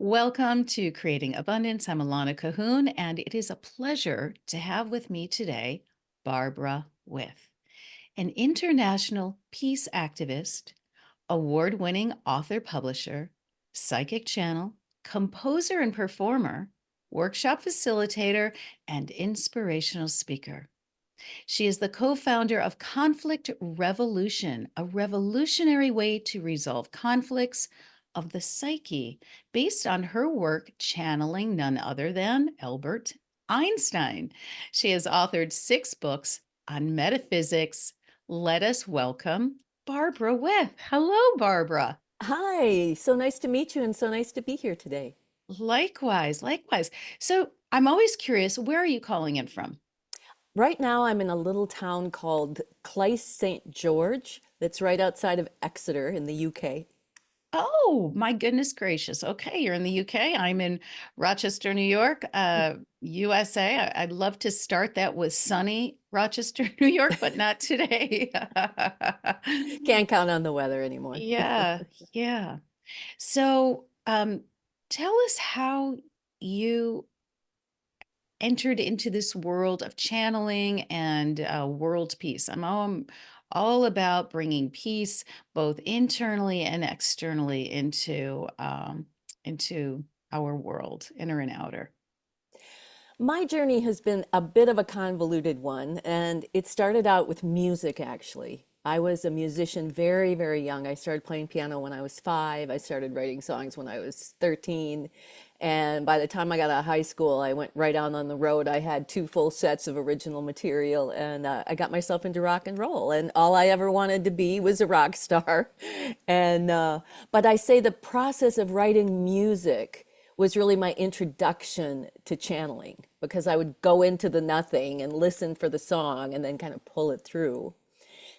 Welcome to Creating Abundance. I'm Alana Cahoon, and it is a pleasure to have with me today Barbara With, an international peace activist, award winning author publisher, psychic channel, composer and performer, workshop facilitator, and inspirational speaker. She is the co founder of Conflict Revolution, a revolutionary way to resolve conflicts of the psyche based on her work channeling none other than Albert Einstein. She has authored 6 books on metaphysics. Let us welcome Barbara With. Hello, Barbara. Hi, so nice to meet you and so nice to be here today. Likewise, likewise. So I'm always curious, where are you calling in from? Right now, I'm in a little town called Clyde St. George that's right outside of Exeter in the UK. Oh, my goodness gracious. Okay, you're in the UK. I'm in Rochester, New York, USA. Would love to start that with sunny Rochester, New York, but not today. Can't count on the weather anymore. Yeah, yeah. So, tell us how you entered into this world of channeling and world peace. I'm all about bringing peace both internally and externally into our world, inner and outer. My journey has been a bit of a convoluted one, and it started out with music, actually. I was a musician very, very young. I started playing piano when I was 5. I started writing songs when I was 13. And by the time I got out of high school, I went right out on the road. I had 2 full sets of original material, and I got myself into rock and roll. And all I ever wanted to be was a rock star. But I say the process of writing music was really my introduction to channeling because I would go into the nothing and listen for the song and then kind of pull it through.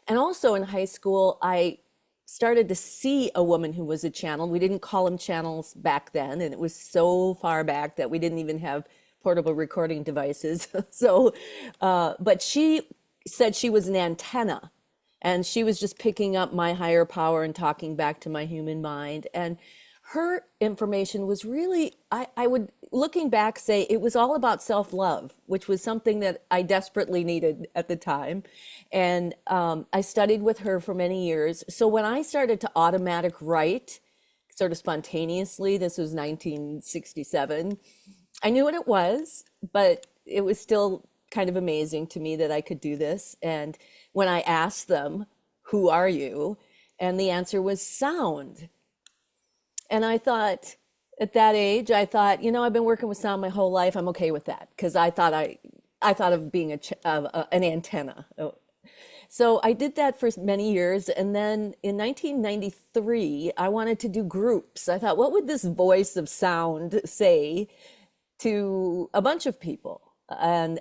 And also in high school, I started to see a woman who was a channel. We didn't call them channels back then, and it was so far back that we didn't even have portable recording devices. But she said she was an antenna, and she was just picking up my higher power and talking back to my human mind. And her information was really, I would, looking back, say it was all about self-love, which was something that I desperately needed at the time. And I studied with her for many years. So when I started to automatic write, sort of spontaneously, this was 1967, I knew what it was, but it was still kind of amazing to me that I could do this. And when I asked them, "Who are you?" and the answer was sound. And I thought, at that age, I thought, I've been working with sound my whole life. I'm okay with that because I thought of being an antenna. So I did that for many years. And then in 1993, I wanted to do groups. I thought, what would this voice of sound say to a bunch of people? And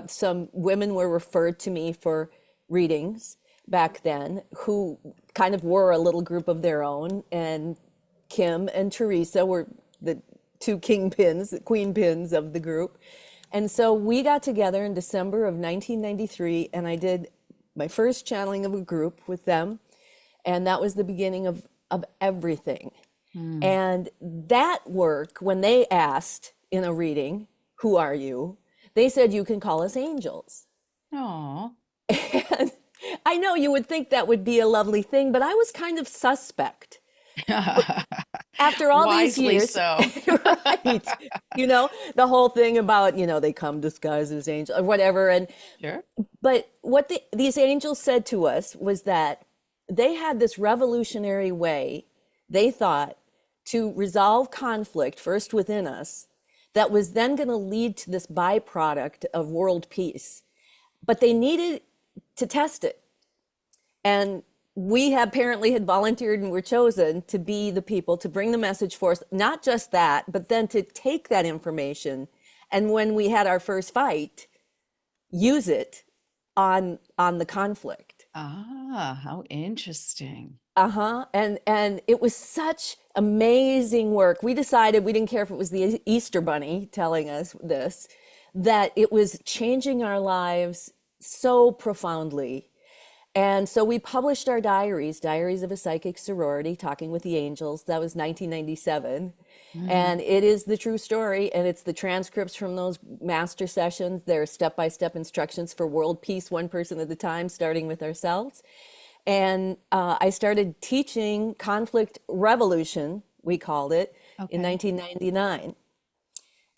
some women were referred to me for readings back then who kind of were a little group of their own. And Kim and Teresa were the 2 kingpins, the queen pins of the group. And so we got together in December of 1993, and I did my first channeling of a group with them. And that was the beginning of everything. Hmm. And that work, when they asked in a reading, "Who are you?" they said, "You can call us angels." Aw. And I know you would think that would be a lovely thing, but I was kind of suspect. After all these Wisely years, so. right? The whole thing about, they come disguised as angels or whatever. Sure. But what these angels said to us was that they had this revolutionary way, they thought, to resolve conflict first within us that was then going to lead to this byproduct of world peace. But they needed to test it. And we apparently had volunteered and were chosen to be the people to bring the message for us. Not just that, but then to take that information. And when we had our first fight, use it on the conflict. Ah, how interesting. Uh-huh. And it was such amazing work. We decided we didn't care if it was the Easter Bunny telling us this, that it was changing our lives so profoundly. And so we published our diaries, Diaries of a Psychic Sorority, Talking with the Angels. That was 1997. Mhm. And it is the true story. And it's the transcripts from those master sessions. There are step by step instructions for world peace, one person at a time, starting with ourselves. And I started teaching conflict revolution, we called it, in Okay. 1999.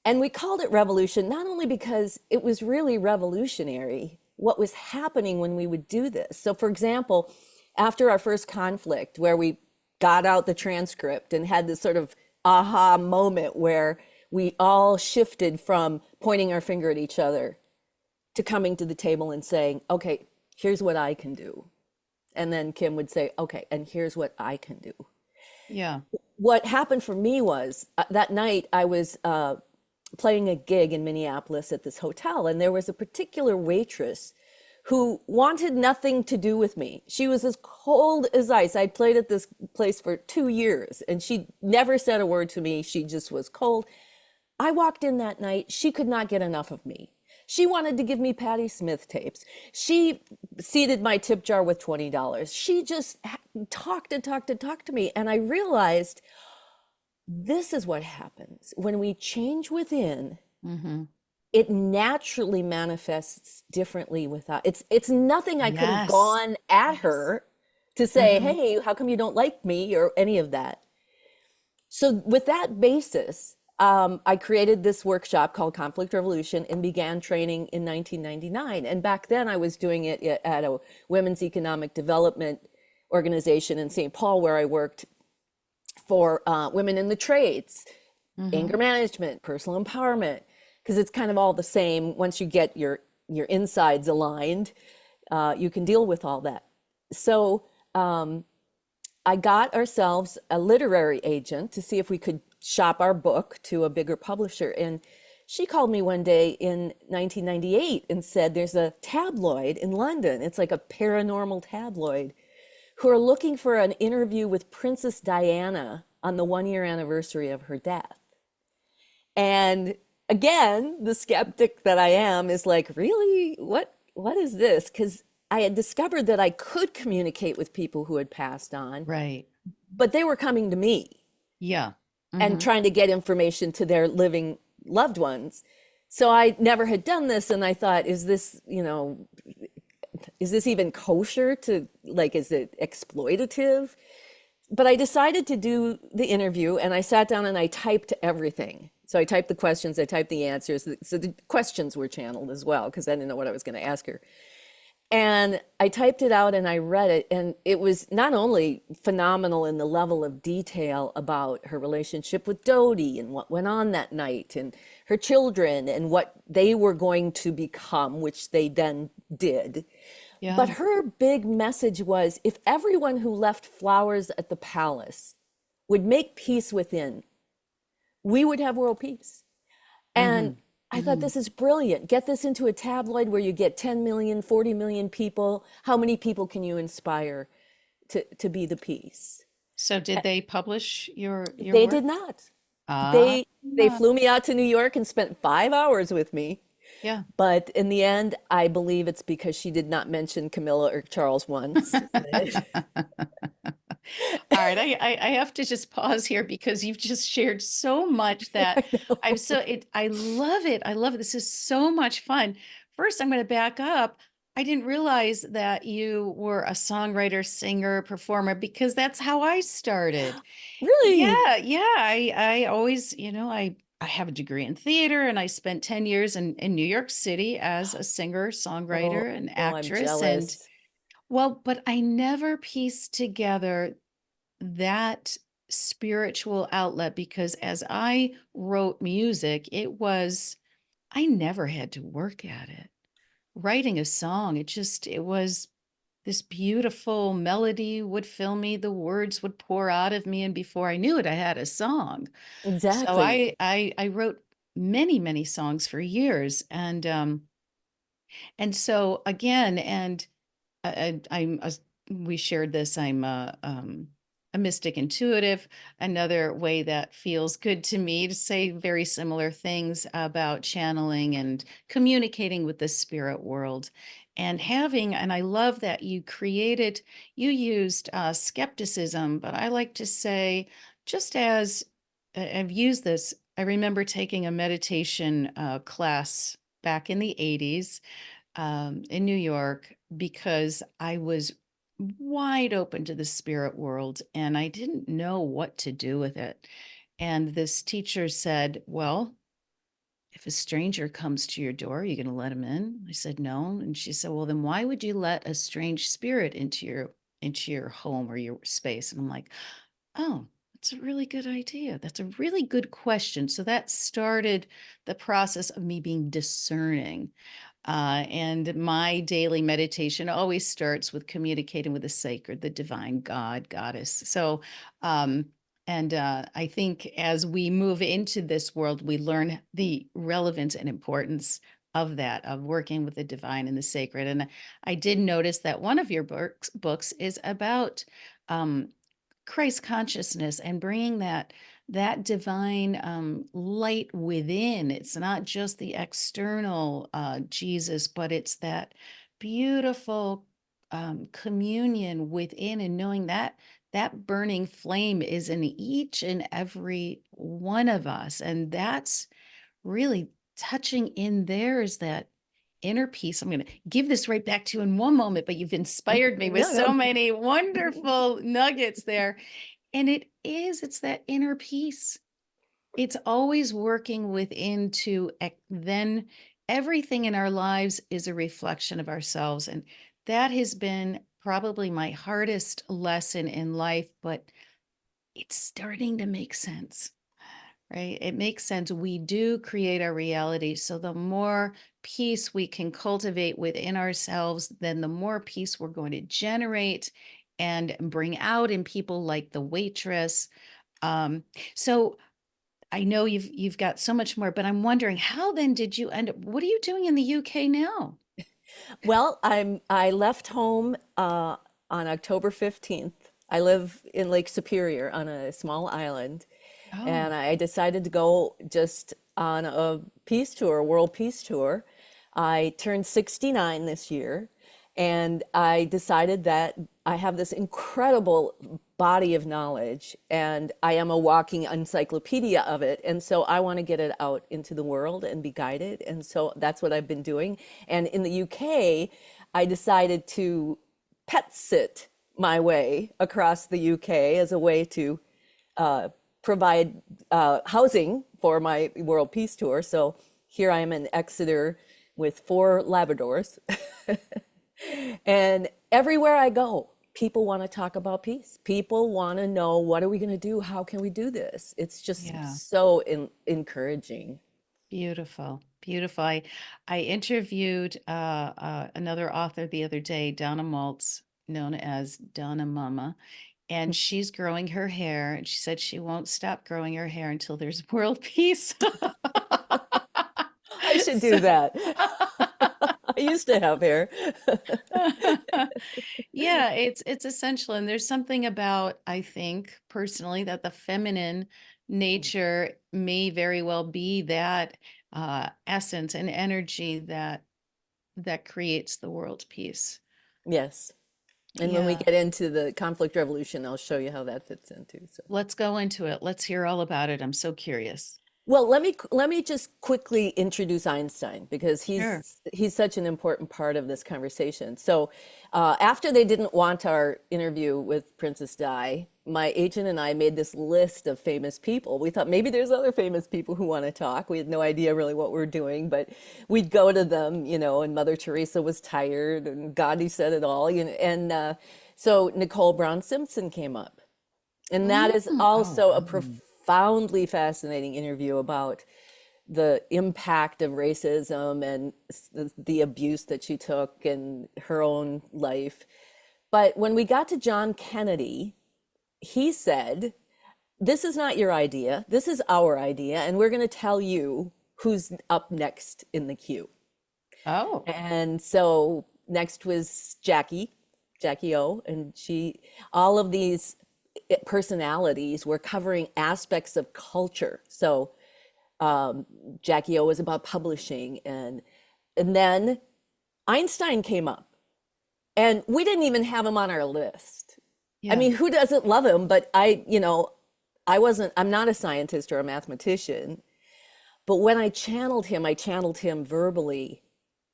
And we called it revolution not only because it was really revolutionary, what was happening when we would do this. So, for example, after our first conflict, where we got out the transcript and had this sort of aha moment where we all shifted from pointing our finger at each other to coming to the table and saying, okay, here's what I can do. And then Kim would say, okay, and here's what I can do. Yeah. What happened for me was that night I was playing a gig in Minneapolis at this hotel, and there was a particular waitress who wanted nothing to do with me. She was as cold as ice. I'd played at this place for 2 years, and she never said a word to me. She just was cold. I walked in that night. She could not get enough of me. She wanted to give me Patti Smith tapes. She seeded my tip jar with $20. She just talked and talked and talked to me. And I realized this is what happens when we change within. Mhm. It naturally manifests differently without it's nothing I could have Yes. gone at Yes. her to say, Mhm. hey, how come you don't like me or any of that. So with that basis, I created this workshop called Conflict Revolution and began training in 1999. And back then I was doing it at a women's economic development organization in St. Paul, where I worked for women in the trades, Mhm. anger management, personal empowerment, because it's kind of all the same. Once you get your insides aligned, you can deal with all that. So I got ourselves a literary agent to see if we could shop our book to a bigger publisher. And she called me one day in 1998 and said, there's a tabloid in London. It's like a paranormal tabloid who are looking for an interview with Princess Diana on the 1 year anniversary of her death. And again, the skeptic that I am is like, really? What is this? Because I had discovered that I could communicate with people who had passed on, Right. but they were coming to me Yeah. and Mhm. trying to get information to their living loved ones. So I never had done this, and I thought, is this, is this even kosher to like, is it exploitative? But I decided to do the interview, and I sat down and I typed everything. So I typed the questions, I typed the answers. So the questions were channeled as well because I didn't know what I was going to ask her. And I typed it out and I read it, and it was not only phenomenal in the level of detail about her relationship with Dodie and what went on that night, and her children and what they were going to become, which they then did. But Yeah. her big message was if everyone who left flowers at the palace would make peace within, we would have world peace. And Mhm. I thought, Mhm. this is brilliant. Get this into a tabloid where you get 10 million, 40 million people. How many people can you inspire to be the peace? So did they publish your They work? did not. Ah. They flew me out to New York and spent 5 hours with me. Yeah. But in the end, I believe it's because she did not mention Camilla or Charles once. All right, I have to just pause here because you've just shared so much that I know. I love it. I love it. This is so much fun. First, I'm going to back up. I didn't realize that you were a songwriter, singer, performer because that's how I started. Really? Yeah, yeah. I always, I have a degree in theater and I spent 10 years in New York City as a singer, Oh, songwriter, and I'm actress. And jealous. well, but I never pieced together that spiritual outlet because as I wrote music, I never had to work at it. Writing a song, it was this beautiful melody would fill me, the words would pour out of me, and before I knew it, I had a song. So Exactly. I wrote many, many songs for years. And so again, and I'm we shared this. I'm a mystic intuitive. Another way that feels good to me to say very similar things about channeling and communicating with the spirit world. and having, and I love that you used skepticism, but I like to say, just as I've used this, I remember taking a meditation class back in the 80s in New York because I was wide open to the spirit world and I didn't know what to do with it. And this teacher said, well, if a stranger comes to your door, are you going to let him in? I said, no. And she said, well, then why would you let a strange spirit into your home or your space? And I'm like, oh, that's a really good idea. That's a really good question. So that started the process of me being discerning. And my daily meditation always starts with communicating with the sacred, the divine God, goddess. So, I think as we move into this world, we learn the relevance and importance of that, of working with the divine and the sacred. And I did notice that one of your books is about um, Christ consciousness and bringing that divine light within. It's not just the external Jesus, but it's that beautiful communion within, and knowing that that burning flame is in each and every one of us, and that's really touching in there is that inner peace. I'm going to give this right back to you in one moment, but you've inspired me with No, so no. many wonderful nuggets there. And it's that inner peace. It's always working within to then everything in our lives is a reflection of ourselves. And that has been probably my hardest lesson in life, but it's starting to make sense. Right? It makes sense. We do create our reality. So the more peace we can cultivate within ourselves, then the more peace we're going to generate and bring out in people like the waitress. Um, so I know you've got so much more, but I'm wondering how then did you end up, what are you doing in the UK now? Well, I left home on October 15th. I live in Lake Superior on a small island, and Oh, I decided to go just on a peace tour, a world peace tour. I turned 69 this year, and I decided that I have this incredible body of knowledge, and I am a walking encyclopedia of it. And so I want to get it out into the world and be guided. And so that's what I've been doing. And in the UK, I decided to pet sit my way across the UK as a way to uh, provide housing for my World Peace Tour. So here I am in Exeter with four Labradors. And everywhere I go, people want to talk about peace. People want to know, what are we going to do? How can we do this? It's just yeah. so encouraging. Beautiful. Beautiful. I interviewed another author the other day, Donna Maltz, known as Donna Mama, and she's growing her hair. And she said she won't stop growing her hair until there's world peace. I should So, do that. I used to have hair. yeah, it's essential. And there's something about, I think personally, that the feminine nature may very well be that essence and energy that creates the world peace. Yes. And when we Yeah. get into the conflict revolution, I'll show you how that fits into. So. Let's go into it. Let's hear all about it. I'm so curious. Well, let me just quickly introduce Einstein because Sure. he's such an important part of this conversation. So, after they didn't want our interview with Princess Di, my agent and I made this list of famous people. We thought maybe there's other famous people who want to talk. We had no idea really what we're doing, but we'd go to them, and Mother Teresa was tired, and Gandhi said it all, so Nicole Brown Simpson came up. And that is Oh, also a wow. profoundly fascinating interview about the impact of racism and the abuse that she took in her own life. But when we got to John Kennedy, he said, "This is not your idea. This is our idea. And we're going to tell you who's up next in the queue." Oh, And so next was Jackie O, and all of these personalities were covering aspects of culture. So Jackie O was about publishing, and then Einstein came up, and we didn't even have him on our list. I Yeah. mean, who doesn't love him? But I'm not a scientist or a mathematician. But when I channeled him verbally.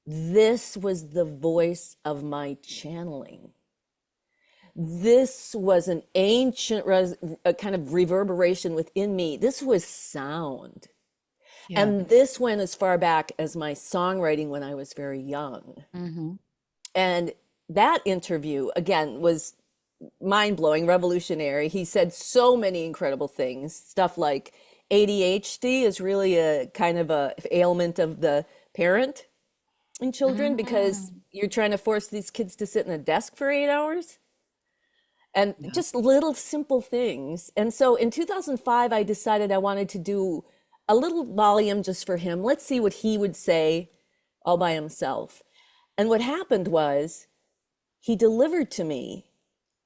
This was the voice of my channeling. This was an ancient a kind of reverberation within me. This was sound. Yeah. And this went as far back as my songwriting when I was very young. Hmm. And that interview, again, was mind blowing, revolutionary. He said so many incredible things. Stuff like ADHD is really a kind of a ailment of the parent in children because Hmm. you're trying to force these kids to sit in a desk for 8 hours and Yeah. just little simple things. And so in 2005, I decided I wanted to do a little volume just for him. Let's see what he would say all by himself. And what happened was he delivered to me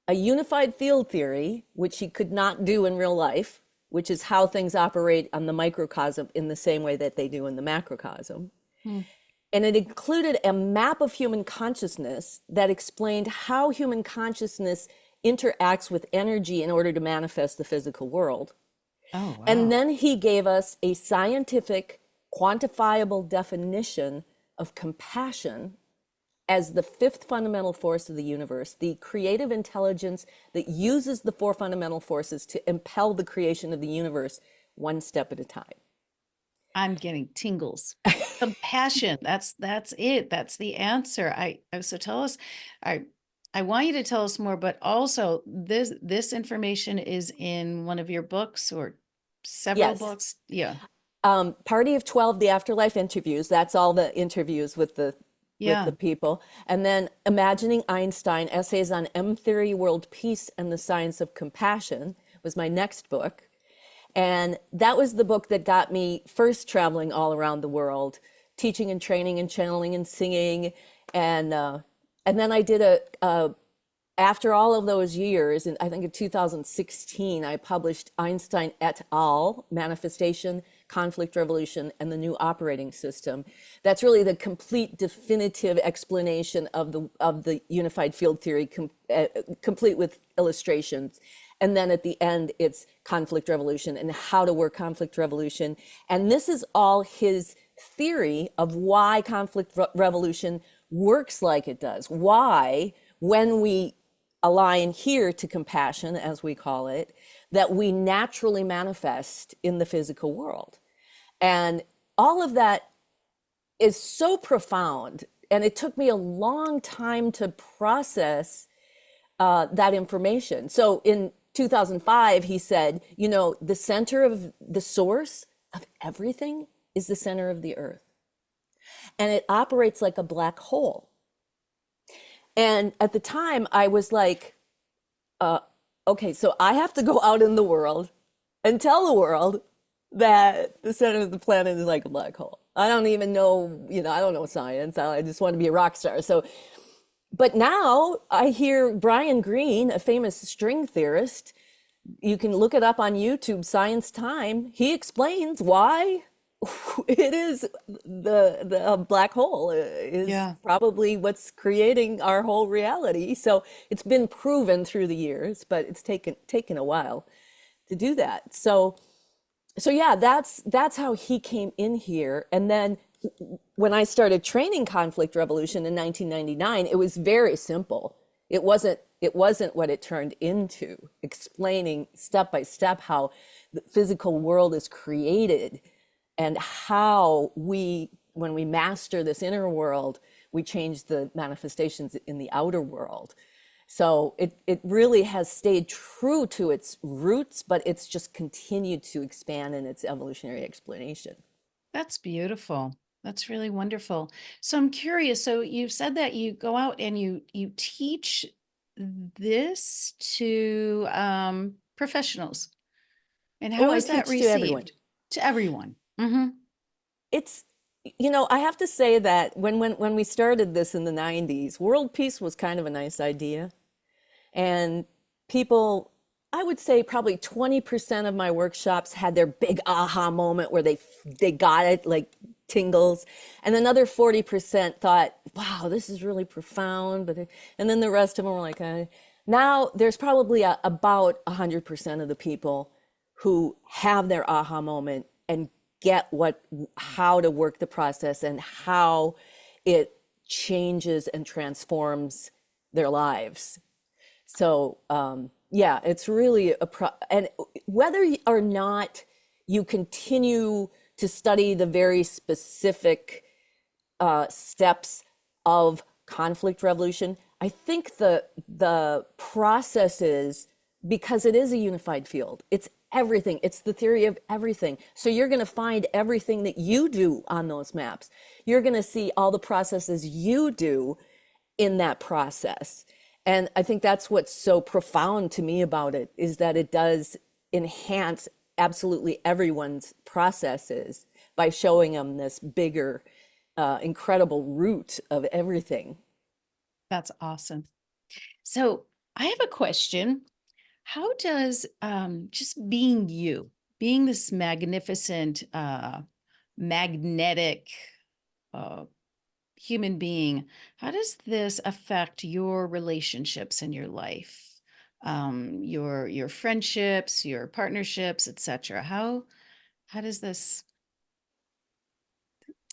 a unified field theory, which he could not do in real life, which is how things operate on the microcosm in the same way that they do in the macrocosm. Hmm. And it included a map of human consciousness that explained how human consciousness interacts with energy in order to manifest the physical world. Oh, And wow. then he gave us a scientific, quantifiable definition of compassion as the fifth fundamental force of the universe, the creative intelligence that uses the four fundamental forces to impel the creation of the universe one step at a time. I'm getting tingles. Compassion. That's it. That's the answer. So tell us, I I want you to tell us more, but also this information is in one of your books or several Yes. books. Yeah. Party of 12, the afterlife interviews. That's all the interviews with the Yeah. people. And then Imagining Einstein, Essays on M Theory, World Peace, and the Science of Compassion was my next book. And that was the book that got me first traveling all around the world, teaching and training and channeling and singing. And then I did after all of those years, and I think in 2016, I published Einstein et al. Manifestation, Conflict Revolution, and the New Operating System. That's really the complete definitive explanation of the unified field theory, complete with illustrations. And then at the end, it's conflict revolution and how to work conflict revolution. And this is all his theory of why conflict revolution works like it does. Why, when we align here to compassion, as we call it, that we naturally manifest in the physical world. And all of that is so profound. And it took me a long time to process that information. So in 2005, he said, the center of the source of everything is the center of the earth. And it operates like a black hole. And at the time, I was like, okay, so I have to go out in the world and tell the world that the center of the planet is like a black hole. I don't even know, I don't know science. I just want to be a rock star. So, but now I hear Brian Greene, a famous string theorist, you can look it up on YouTube, Science Time. He explains why it is the black hole is Yeah. probably what's creating our whole reality. So it's been proven through the years, but it's taken a while to do that. So yeah, that's how he came in here. And then when I started training conflict revolution in 1999, it was very simple. It wasn't what it turned into, explaining step by step how the physical world is created and how when we master this inner world, we change the manifestations in the outer world. So it really has stayed true to its roots, but it's just continued to expand in its evolutionary explanation. That's beautiful. That's really wonderful. So I'm curious. So you've said that you go out and you teach this to professionals. And Oh, how I is that teach to everyone. received? To everyone. Hmm. It's, I have to say that when we started this in the 90s, world peace was kind of a nice idea. And people, I would say probably 20% of my workshops had their big aha moment where they got it, like tingles. And another 40% thought, wow, this is really profound. And then the rest of them were like, now there's probably about 100% of the people who have their aha moment and get how to work the process and how it changes and transforms their lives. So, yeah, it's really and whether or not you continue to study the very specific steps of conflict resolution, I think the process is, because it is a unified field. It's everything. It's the theory of everything. So you're going to find everything that you do on those maps. You're going to see all the processes you do in that process. And I think that's what's so profound to me about it, is that it does enhance absolutely everyone's processes by showing them this bigger, incredible root of everything. That's awesome. So I have a question. How does just being you, being this magnificent, magnetic uh, human being, how does this affect your relationships in your life, your friendships, your partnerships, etc.? How does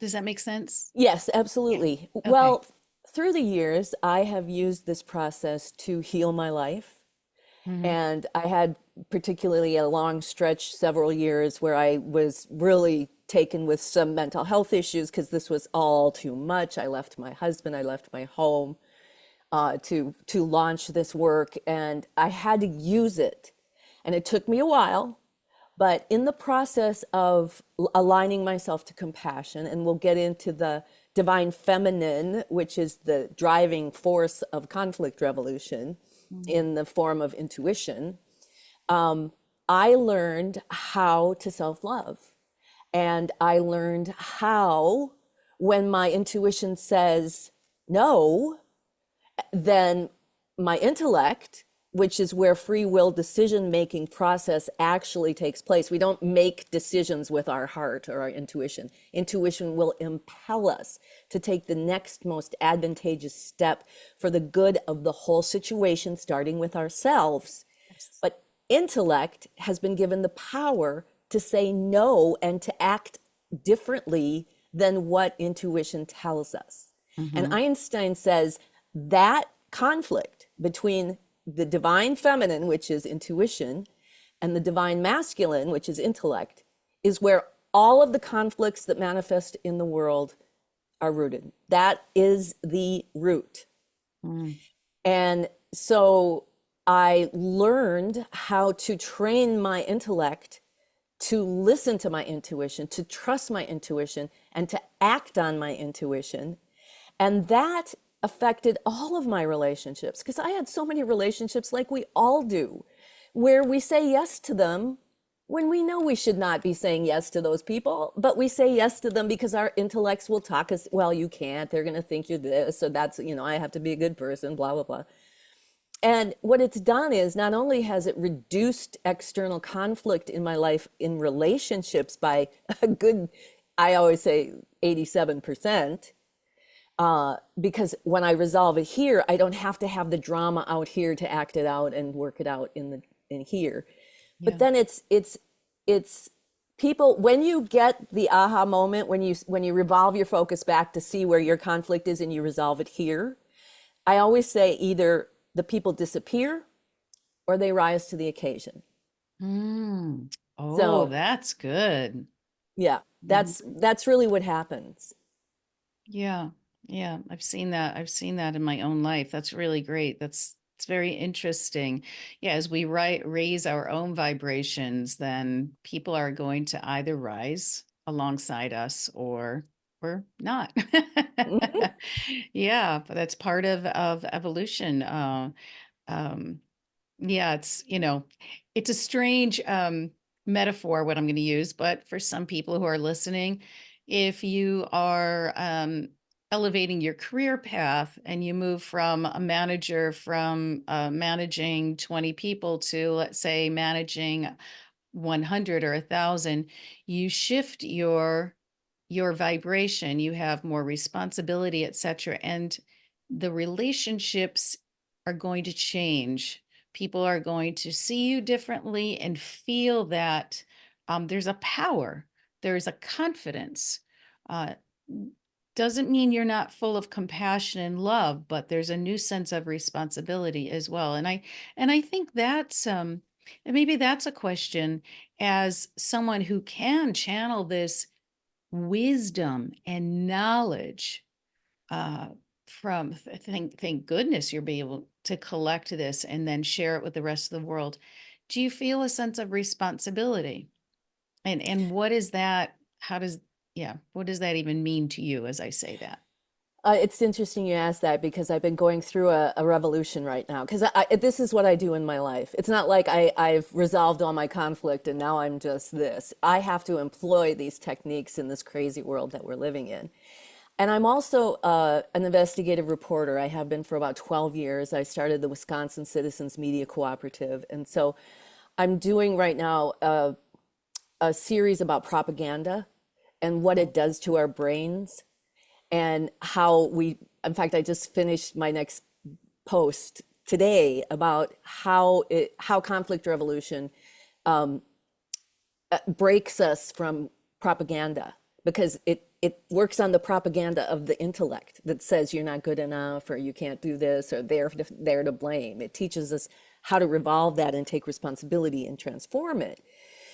that make sense? Yes, Yeah. absolutely. Okay. Well, through the years, I have used this process to heal my life. Hmm. And I had particularly a long stretch, several years, where I was really taken with some mental health issues because this was all too much. I left my husband, I left my home to launch this work, and I had to use it. And it took me a while, but in the process of aligning myself to compassion, and we'll get into the divine feminine, which is the driving force of conflict revolution in the form of intuition, I learned how to self love. And I learned how, when my intuition says no, then my intellect, which is where free will decision making process actually takes place. We don't make decisions with our heart or our intuition. Intuition will impel us to take the next most advantageous step for the good of the whole situation, starting with ourselves. Yes. But intellect has been given the power to say no and to act differently than what intuition tells us. And Hmm. Einstein says that conflict between the divine feminine, which is intuition, and the divine masculine, which is intellect, is where all of the conflicts that manifest in the world are rooted. That is the root. Mm. And so I learned how to train my intellect to listen to my intuition, to trust my intuition, and to act on my intuition. And that affected all of my relationships, because I had so many relationships, like we all do, where we say yes to them when we know we should not be saying yes to those people, but we say yes to them because our intellects will talk us, well, you can't, they're going to think you're this, so that's, I have to be a good person, blah, blah, blah. And what it's done is, not only has it reduced external conflict in my life in relationships by a good, I always say 87%, because when I resolve it here, I don't have to have the drama out here to act it out and work it out in here. But Yeah. then it's people, when you get the aha moment, when you revolve your focus back to see where your conflict is and you resolve it here, I always say either the people disappear or they rise to the occasion. Mm. Oh, So that's good. yeah, Mhm. that's really what happens. Yeah. Yeah. I've seen that. I've seen that in my own life. That's really great. It's very interesting. Yeah. As we raise our own vibrations, then people are going to either rise alongside us or not. Mhm. Yeah. But that's part of evolution. Um, Yeah, it's a strange metaphor what I'm going to use, but for some people who are listening, if you are elevating your career path and you move from a manager from managing 20 people to, let's say, managing 100 or 1,000, you shift your your vibration, you have more responsibility, etc. And the relationships are going to change. People are going to see you differently and feel that there's a power, there's a confidence. Uh, doesn't mean you're not full of compassion and love, but there's a new sense of responsibility as well. And I think that's and maybe that's a question as someone who can channel this wisdom and knowledge uh, from thank goodness you're be able to collect this and then share it with the rest of the world. Do you feel a sense of responsibility? And what is that? How does yeah, what does that even mean to you as I say that? It's interesting you ask that because I've been going through a revolution right now. Because this is what I do in my life. It's not like I've resolved all my conflict and now I'm just this. I have to employ these techniques in this crazy world that we're living in. And I'm also an investigative reporter. I have been for about 12 years. I started the Wisconsin Citizens Media Cooperative. And so I'm doing right now a series about propaganda and what it does to our brains and how we, in fact, I just finished my next post today about how conflict revolution breaks us from propaganda because it works on the propaganda of the intellect that says you're not good enough or you can't do this or they're to blame. It teaches us how to revolve that and take responsibility and transform it.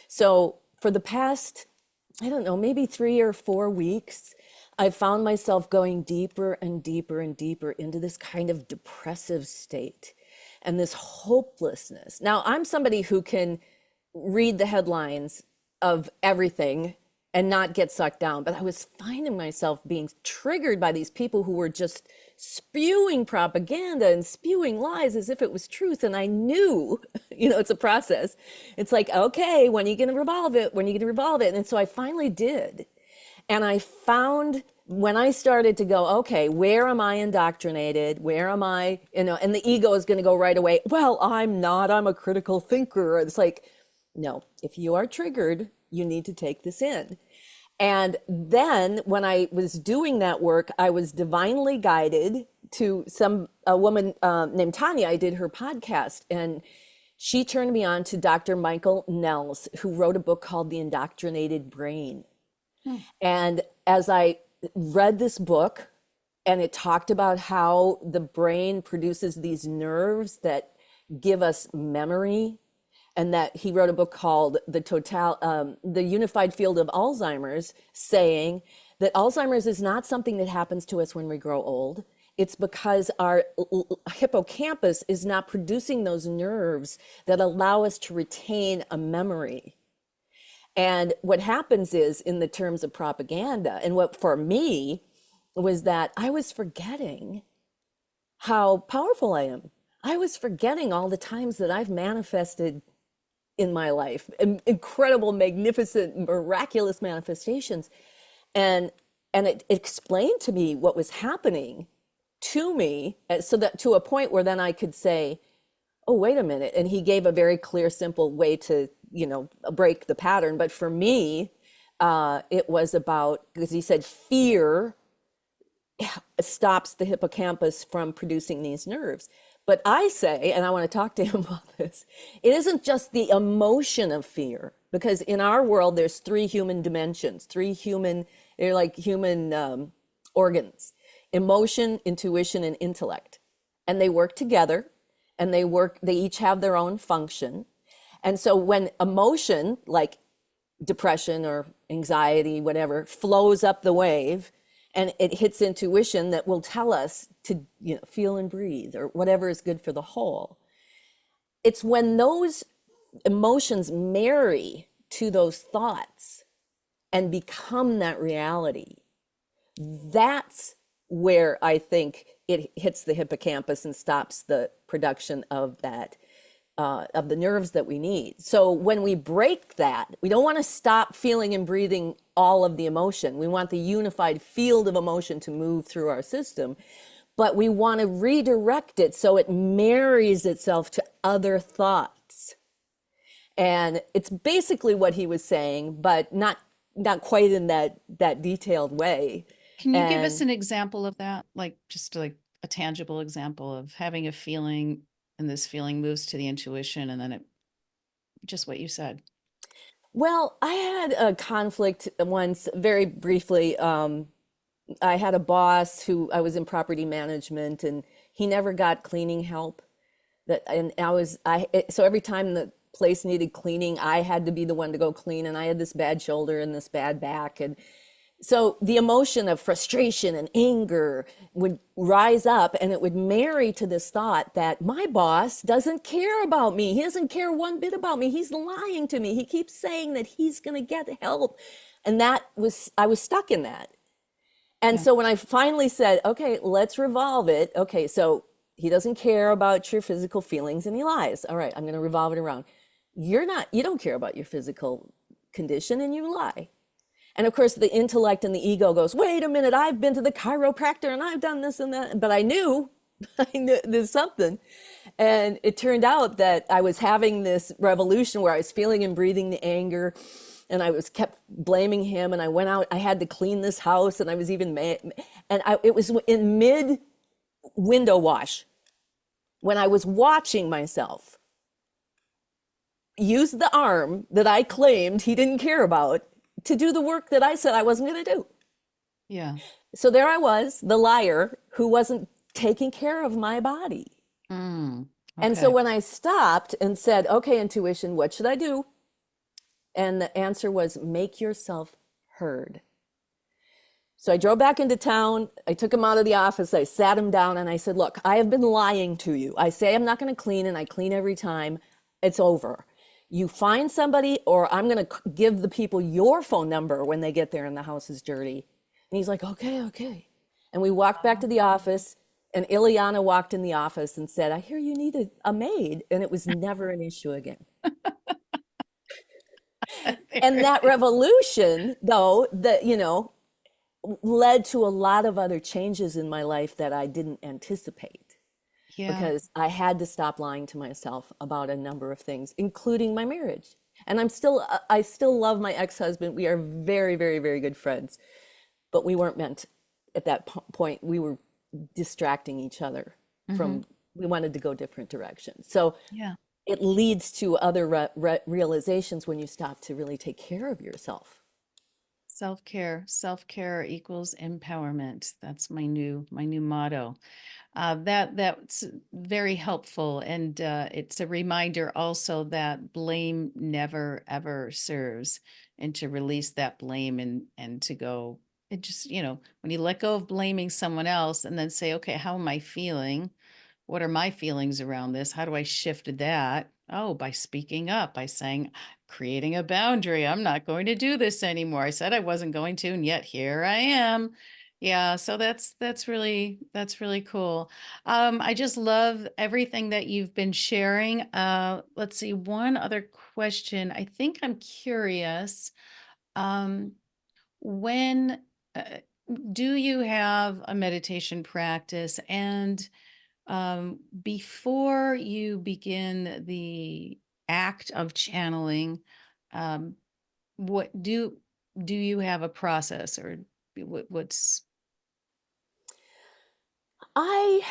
So for the past, I don't know, maybe 3 or 4 weeks, I found myself going deeper and deeper and deeper into this kind of depressive state and this hopelessness. Now, I'm somebody who can read the headlines of everything and not get sucked down, but I was finding myself being triggered by these people who were just spewing propaganda and spewing lies as if it was truth. And I knew, it's a process. It's like, okay, when are you going to revolve it? When are you going to revolve it? And so I finally did. And I found when I started to go, okay, where am I indoctrinated? Where am I, and the ego is going to go right away. Well, I'm not, I'm a critical thinker. It's like, no, if you are triggered, you need to take this in. And then when I was doing that work, I was divinely guided to a woman named Tanya. I did her podcast and she turned me on to Dr. Michael Nels, who wrote a book called The Indoctrinated Brain. Hmm. And as I read this book, and it talked about how the brain produces these nerves that give us memory, and that he wrote a book called The Unified Field of Alzheimer's, saying that Alzheimer's is not something that happens to us when we grow old. It's because our hippocampus is not producing those nerves that allow us to retain a memory. And what happens is, in the terms of propaganda, and what for me was that I was forgetting how powerful I am. I was forgetting all the times that I've manifested in my life, incredible, magnificent, miraculous manifestations. And it explained to me what was happening to me, so that to a point where then I could say, oh, wait a minute. And he gave a very clear, simple way to, break the pattern. But for me, it was about, because he said fear stops the hippocampus from producing these nerves. But I say, and I want to talk to him about this, it isn't just the emotion of fear, because in our world, there's 3 human dimensions, they're like human organs: emotion, intuition, and intellect. And they work together, and they each have their own function. And so when emotion, like depression or anxiety, whatever, flows up the wave, and it hits intuition that will tell us to feel and breathe or whatever is good for the whole. It's when those emotions marry to those thoughts and become that reality, that's where I think it hits the hippocampus and stops the production of that of the nerves that we need. So when we break that, we don't want to stop feeling and breathing all of the emotion. We want the unified field of emotion to move through our system, but we want to redirect it so it marries itself to other thoughts. And it's basically what he was saying, but not not quite in that detailed way. Can you give us And an example of that? Like just like a tangible example of having a feeling and this feeling moves to the intuition and then it just what you said. well, I had a conflict once, very briefly. I had a boss who I was in property management, and he never got cleaning help. And so every time the place needed cleaning, I had to be the one to go clean, and I had this bad shoulder and this bad back, and so the emotion of frustration and anger would rise up, and it would marry to this thought that my boss doesn't care about me. He doesn't care one bit about me. He's lying to me. He keeps saying that he's going to get help. And I was stuck in that. And Yeah. so when I finally said, okay, let's revolve it. Okay, so he doesn't care about your physical feelings and he lies. All right, I'm going to revolve it around. You don't care about your physical condition and you lie. And of course, the intellect and the ego goes, wait a minute, I've been to the chiropractor and I've done this and that. But I knew, I knew there's something. And it turned out that I was having this revolution where I was feeling and breathing the anger. And I was kept blaming him. And I went out, I had to clean this house. And I was even mad. And it was in mid window wash when I was watching myself use the arm that I claimed he didn't care about to do the work that I said I wasn't going to do. Yeah. So there I was, the liar who wasn't taking care of my body. Mm, And so okay. when I stopped and said, okay, intuition, what should I do? And the answer was, make yourself heard. So I drove back into town. I took him out of the office. I sat him down and I said, look, I have been lying to you. I say I'm not going to clean and I clean every time. It's over. You find somebody, or I'm going to give the people your phone number when they get there and the house is dirty. And he's like, okay, okay. And we walked back to the office, and Ileana walked in the office and said, I hear you need a maid. And it was never an issue again. And There that it is. revolution, though, that, led to a lot of other changes in my life that I didn't anticipate Yeah. because I had to stop lying to myself about a number of things, including my marriage. And I still love my ex-husband. We are very, very, very good friends, but we weren't meant at that point. We were distracting each other Hmm. from, we wanted to go different directions. So Yeah. it leads to other realizations when you stop to really take care of yourself. Self-care. Self-care equals empowerment. That's my new motto. That's very helpful, and it's a reminder also that blame never ever serves, and to release that blame and to go. It just when you let go of blaming someone else and then say, okay, how am I feeling? What are my feelings around this? How do I shift that? Oh, by speaking up, by saying, creating a boundary. I'm not going to do this anymore. I said I wasn't going to, and yet here I am. Yeah, so that's really cool. I just love everything that you've been sharing. Let's see, one other question. I think I'm curious. Um, when do you have a meditation practice? And before you begin the act of channeling, um, what do you have a process or what's I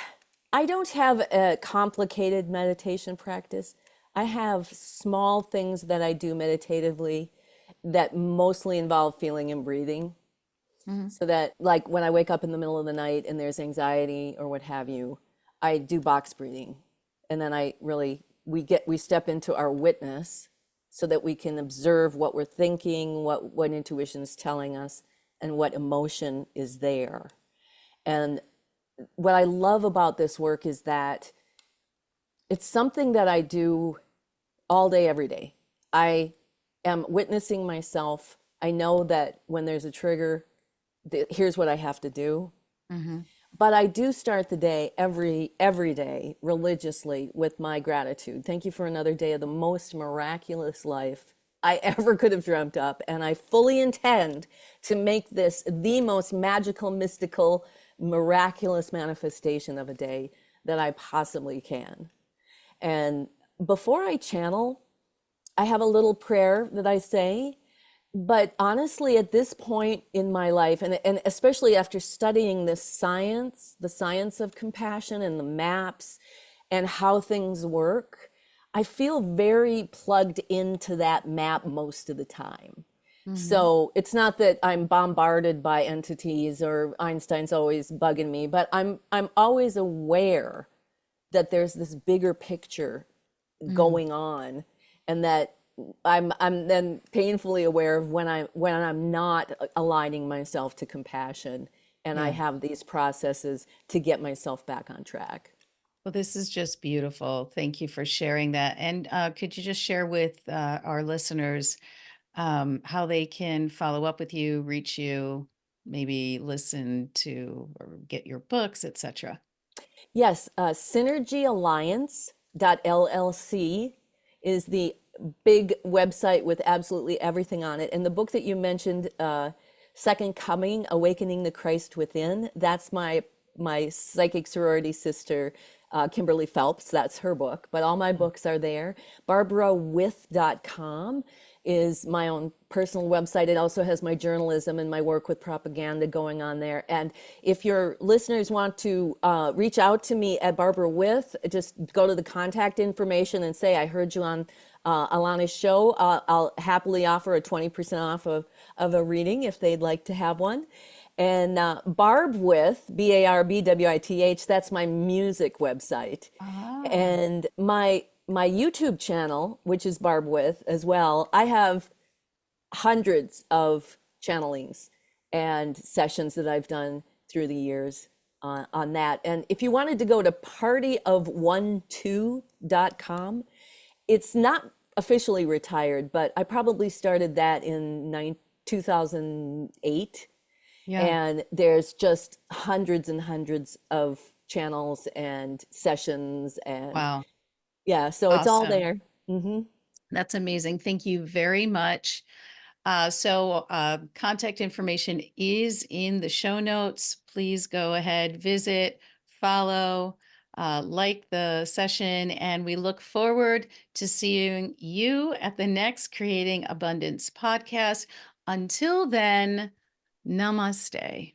I don't have a complicated meditation practice. I have small things that I do meditatively that mostly involve feeling and breathing. Mhm. So that, like, when I wake up in the middle of the night and there's anxiety or what have you, I do box breathing. And then we step into our witness so that we can observe what we're thinking, what intuition is telling us, and what emotion is there. And what I love about this work is that it's something that I do all day, every day. I am witnessing myself. I know that when there's a trigger, here's what I have to do. Mhm. But I do start the day every day religiously with my gratitude. Thank you for another day of the most miraculous life I ever could have dreamt up. And I fully intend to make this the most magical, mystical, miraculous manifestation of a day that I possibly can. And before I channel, I have a little prayer that I say. But honestly, at this point in my life, and especially after studying this science, the science of compassion and the maps and how things work, I feel very plugged into that map most of the time. Hmm. So it's not that I'm bombarded by entities or Einstein's always bugging me, but I'm always aware that there's this bigger picture Mm, going on, and that I'm then painfully aware of when I'm not aligning myself to compassion, and I yeah. have these processes to get myself back on track. Well, this is just beautiful. Thank you for sharing that. And could you just share with our listeners how they can follow up with you, reach you, maybe listen to or get your books, etc.? Yes, synergyalliance.llc is the big website with absolutely everything on it. And the book that you mentioned, Second Coming, Awakening the Christ Within, that's my psychic sorority sister, Kimberly Phelps. That's her book, but all my books are there. BarbaraWith.com is my own personal website. It also has my journalism and my work with propaganda going on there. And if your listeners want to reach out to me at Barbara With, just go to the contact information and say, I heard you on Alana's show. I'll happily offer a 20% off of a reading if they'd like to have one. And Barb With, BARBWITH, that's my music website. Ah, And my YouTube channel, which is Barb With as well, I have hundreds of channelings and sessions that I've done through the years on that. And if you wanted to go to partyof12.com, it's not officially retired, but I probably started that in 2008. yeah. And there's just hundreds and hundreds of channels and sessions. And Wow. yeah, so it's all Awesome. there. Hmm. That's amazing. Thank you very much. Contact information is in the show notes. Please go ahead, visit, follow, like the session, and we look forward to seeing you at the next Creating Abundance podcast. Until then, namaste.